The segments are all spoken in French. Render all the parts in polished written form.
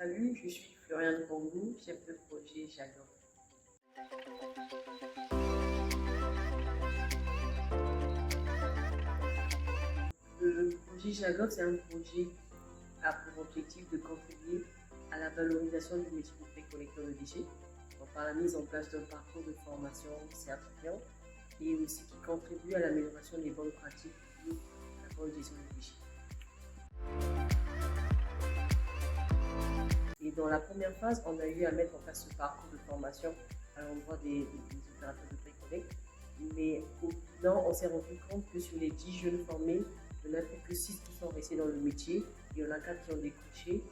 Salut, je suis Floriane Congo, chef de projet Jadot. Le projet Jadot, c'est un projet qui a pour objectif de contribuer à la valorisation du métier de précollecteur de déchets, donc par la mise en place d'un parcours de formation certifiant et aussi qui contribue à l'amélioration des bonnes pratiques liées à la bonne gestion des déchets. Et dans la première phase, on a eu à mettre en place ce parcours de formation à l'endroit des opérateurs de pré-collecte. Mais au bilan, on s'est rendu compte que sur les 10 jeunes formés, il n'y en a plus que 6 qui sont restés dans le métier. Il y en a 4 qui ont décroché.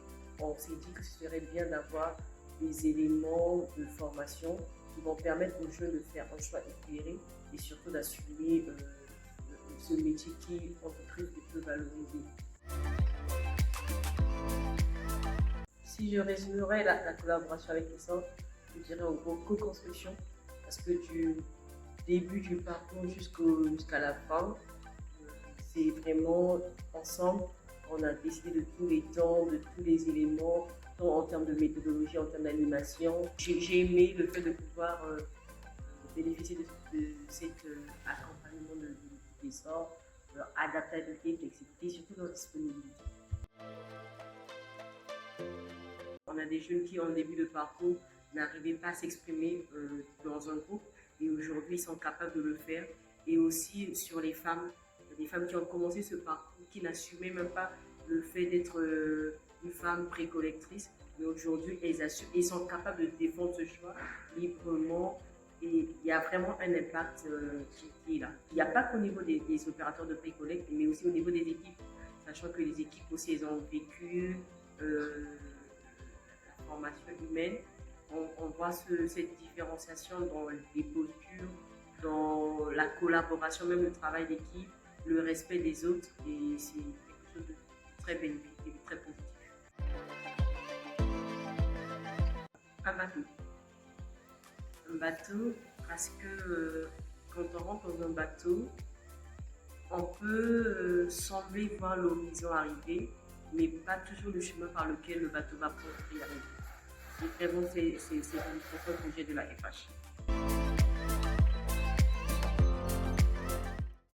On s'est dit que ce serait bien d'avoir des éléments de formation qui vont permettre aux jeunes de faire un choix éclairé et surtout d'assumer ce métier qui entreprise peut valoriser. Si je résumerais la collaboration avec les centres, je dirais en gros co-construction, parce que du début du parcours jusqu'à la fin, c'est vraiment ensemble. On a décidé de tous les temps, de tous les éléments, tant en termes de méthodologie, en termes d'animation. J'ai aimé le fait de pouvoir bénéficier de cet accompagnement des sorts, leur adaptabilité, flexibilité, surtout leur disponibilité. On a des jeunes qui, en début de parcours, n'arrivaient pas à s'exprimer dans un groupe et aujourd'hui, ils sont capables de le faire. Et aussi sur les femmes, des femmes qui ont commencé ce parcours, qui n'assumaient même pas le fait d'être une femme précollectrice. Mais aujourd'hui, elles sont capables de défendre ce choix librement. Et il y a vraiment un impact qui est là. Il n'y a pas qu'au niveau des opérateurs de précollecte, mais aussi au niveau des équipes. Sachant que les équipes aussi, elles ont vécu formation humaine, on voit cette différenciation dans les postures, dans la collaboration, même le travail d'équipe, le respect des autres, et c'est quelque chose de très bénéfique et de très positif. Un bateau. Un bateau, parce que quand on rentre dans un bateau, on peut sembler voir l'horizon arriver, mais pas toujours le chemin par lequel le bateau va pouvoir y arriver. Et vraiment, c'est une façon que j'ai de la FH.